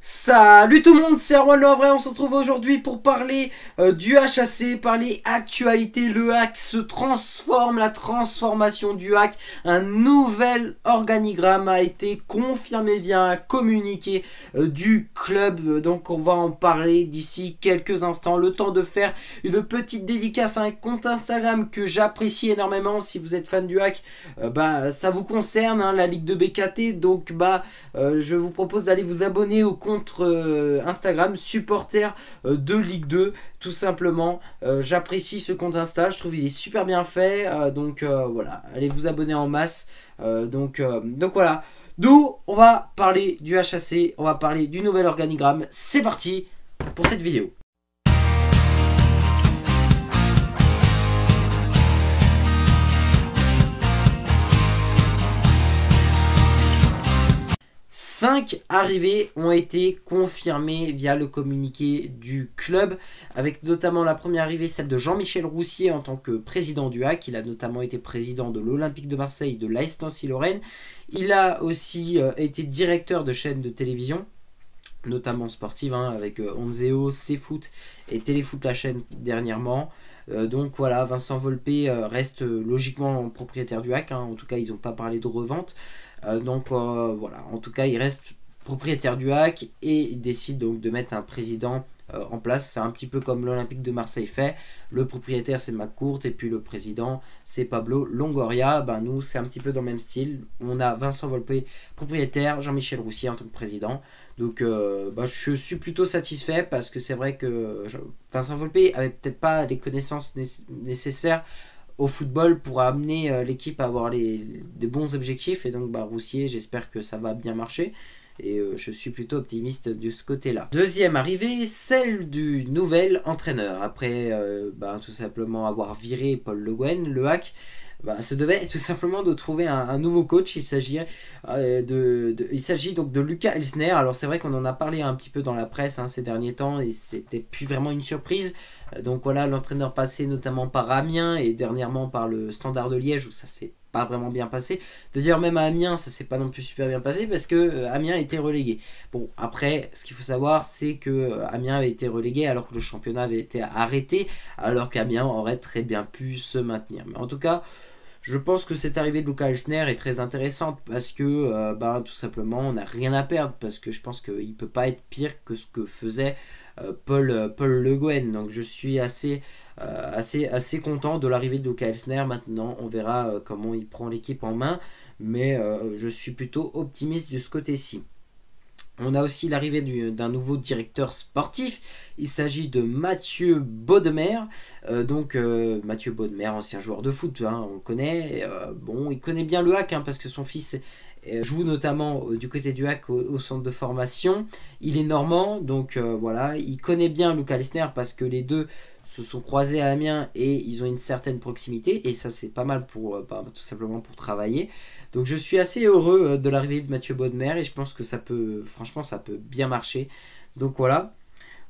Salut tout le monde, c'est Erwan Le Havre, on se retrouve aujourd'hui pour parler du HAC, parler actualité. Le hack se transforme, la transformation du hack. Un nouvel organigramme a été confirmé via un communiqué du club. Donc on va en parler d'ici quelques instants. Le temps de faire une petite dédicace à un compte Instagram que j'apprécie énormément. Si vous êtes fan du hack, ça vous concerne, hein, la Ligue de BKT. Donc je vous propose d'aller vous abonner au compte Instagram supporter de Ligue 2 tout simplement. J'apprécie ce compte Insta, je trouve il est super bien fait, voilà, allez vous abonner en masse. Donc voilà, d'où on va parler du HAC, on va parler du nouvel organigramme. C'est parti pour cette vidéo. 5 arrivées ont été confirmées via le communiqué du club, avec notamment la première arrivée, celle de Jean-Michel Roussier en tant que président du HAC. Il a notamment été président de l'Olympique de Marseille, de l'AS Nancy-Lorraine. Il a aussi été directeur de chaînes de télévision, notamment sportive, hein, avec Onzeo, CFoot et Téléfoot la chaîne dernièrement. Donc voilà, Vincent Volpe reste logiquement propriétaire du HAC, hein. En tout cas ils n'ont pas parlé de revente. Voilà, en tout cas il reste propriétaire du HAC et il décide donc de mettre un président en place. C'est un petit peu comme l'Olympique de Marseille fait. Le propriétaire c'est McCourt et puis le président c'est Pablo Longoria. Nous c'est un petit peu dans le même style. On a Vincent Volpe propriétaire, Jean-Michel Roussier en tant que président. Donc je suis plutôt satisfait parce que c'est vrai que Vincent Volpe avait peut-être pas les connaissances nécessaires au football pour amener l'équipe à avoir des bons objectifs. Et donc Roussier, j'espère que ça va bien marcher. Et je suis plutôt optimiste de ce côté-là. Deuxième arrivée, celle du nouvel entraîneur. Après tout simplement avoir viré Paul Le Guen, le HAC se devait tout simplement de trouver un nouveau coach. Il s'agit donc de Lucas Elsner. Alors c'est vrai qu'on en a parlé un petit peu dans la presse, hein, ces derniers temps, et c'était plus vraiment une surprise. Donc voilà, l'entraîneur passé notamment par Amiens et dernièrement par le Standard de Liège, où ça s'est pas vraiment bien passé. D'ailleurs même à Amiens ça s'est pas non plus super bien passé parce que Amiens a été relégué. Bon, après ce qu'il faut savoir c'est que Amiens avait été relégué alors que le championnat avait été arrêté, alors qu'Amiens aurait très bien pu se maintenir. Mais en tout cas je pense que cette arrivée de Lucas Elsner est très intéressante parce que tout simplement on n'a rien à perdre, parce que je pense qu'il ne peut pas être pire que ce que faisait Paul Le Guen. Donc je suis assez content de l'arrivée de Lucas Elsner. Maintenant on verra comment il prend l'équipe en main, mais je suis plutôt optimiste de ce côté-ci. On a aussi l'arrivée d'un nouveau directeur sportif. Il s'agit de Mathieu Baudemer. Mathieu Baudemer, ancien joueur de foot, hein, on le connaît. Il connaît bien le HAC, hein, parce que son fils joue notamment du côté du HAC au centre de formation. Il est normand, donc voilà. Il connaît bien Lucas Elsner parce que les deux se sont croisés à Amiens et ils ont une certaine proximité. Et ça c'est pas mal pour tout simplement pour travailler. Donc je suis assez heureux de l'arrivée de Mathieu Baudemer et je pense que ça peut bien marcher. Donc voilà.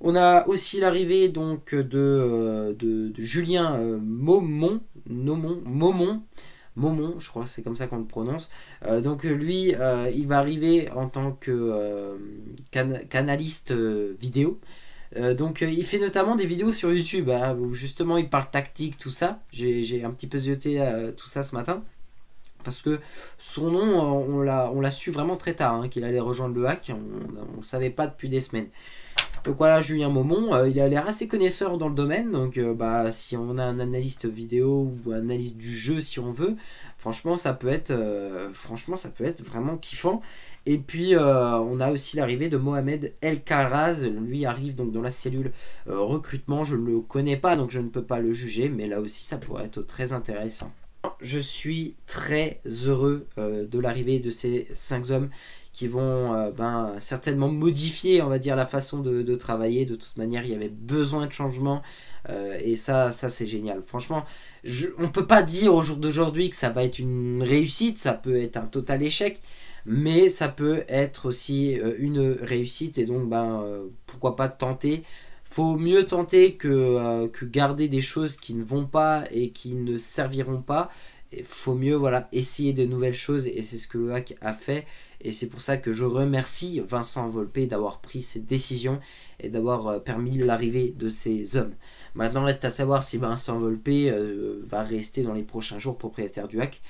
On a aussi l'arrivée donc de Julien Momon, je crois que c'est comme ça qu'on le prononce. Lui, il va arriver en tant que canaliste vidéo. Il fait notamment des vidéos sur YouTube, hein, où justement il parle tactique, tout ça. J'ai un petit peu zioté tout ça ce matin. Parce que son nom, on l'a su vraiment très tard, hein, qu'il allait rejoindre le HAC. On ne savait pas depuis des semaines. Donc voilà, Julien Momon, il a l'air assez connaisseur dans le domaine. Donc si on a un analyste vidéo ou un analyste du jeu, si on veut, franchement ça peut être vraiment kiffant. Et puis on a aussi l'arrivée de Mohamed El Kharaz. Lui arrive donc dans la cellule recrutement. Je ne le connais pas, donc je ne peux pas le juger, mais là aussi ça pourrait être très intéressant. Je suis très heureux de l'arrivée de ces 5 hommes qui vont certainement modifier, on va dire, la façon de travailler. De toute manière, il y avait besoin de changement et ça c'est génial. Franchement, on ne peut pas dire au jour d'aujourd'hui que ça va être une réussite, ça peut être un total échec, mais ça peut être aussi une réussite et donc pourquoi pas tenter. Faut mieux tenter que garder des choses qui ne vont pas et qui ne serviront pas. il faut mieux voilà, essayer de nouvelles choses et c'est ce que le hack a fait. Et c'est pour ça que je remercie Vincent Volpe d'avoir pris cette décision et d'avoir permis l'arrivée de ces hommes. Maintenant, reste à savoir si Vincent Volpe va rester dans les prochains jours propriétaire du hack.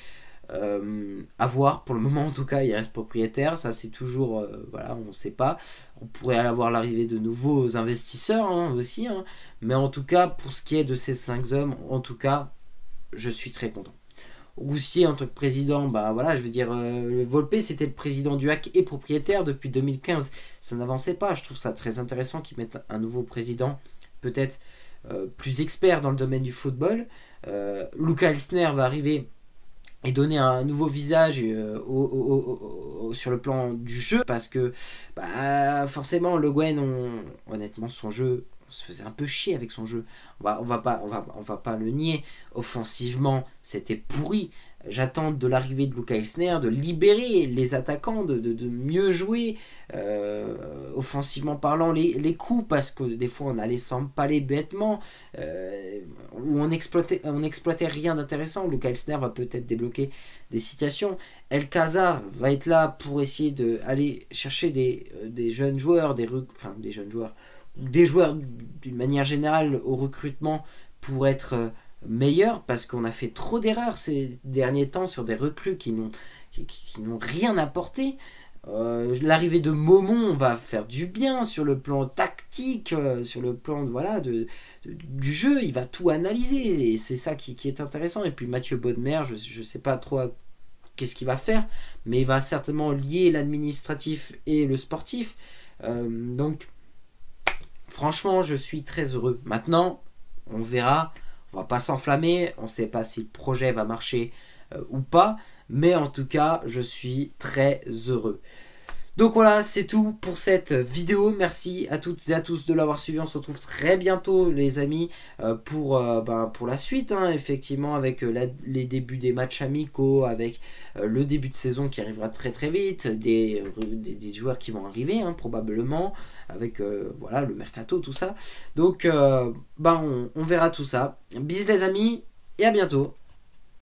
À voir, pour le moment en tout cas, il reste propriétaire. Ça, c'est toujours, voilà, on ne sait pas. On pourrait avoir l'arrivée de nouveaux investisseurs aussi. Mais en tout cas, pour ce qui est de ces 5 hommes, en tout cas, je suis très content. Roussier en tant que président, bah voilà, je veux dire, Volpe c'était le président du hack et propriétaire depuis 2015. Ça n'avançait pas. Je trouve ça très intéressant qu'ils mettent un nouveau président, peut-être plus expert dans le domaine du football. Luca Elsner va arriver et donner un nouveau visage sur le plan du jeu parce que bah, forcément Le Guen, honnêtement son jeu, on se faisait un peu chier avec son jeu. On va pas le nier. Offensivement, c'était pourri. J'attends de l'arrivée de Luca Elsner de libérer les attaquants, de mieux jouer offensivement parlant les coups, parce que des fois on allait s'empaler bêtement, où on exploitait rien d'intéressant. Luca Elsner va peut-être débloquer des situations. El Cazar va être là pour essayer d'aller chercher des jeunes joueurs, des joueurs d'une manière générale au recrutement pour être meilleurs, parce qu'on a fait trop d'erreurs ces derniers temps sur des recrues qui n'ont rien apporté. L'arrivée de Momon va faire du bien sur le plan tactique, sur le plan du jeu, il va tout analyser et c'est ça qui est intéressant. Et puis Mathieu Bodmer, je sais pas trop qu'est-ce qu'il va faire, mais il va certainement lier l'administratif et le sportif. Donc franchement, je suis très heureux. Maintenant, on verra. On va pas s'enflammer. On ne sait pas si le projet va marcher ou pas. Mais en tout cas, je suis très heureux. Donc voilà, c'est tout pour cette vidéo. Merci à toutes et à tous de l'avoir suivi. On se retrouve très bientôt, les amis, pour la suite. Effectivement, avec les débuts des matchs amicaux, avec le début de saison qui arrivera très très vite, des joueurs qui vont arriver, probablement, avec voilà, le mercato, tout ça. Donc, on verra tout ça. Bis les amis, et à bientôt.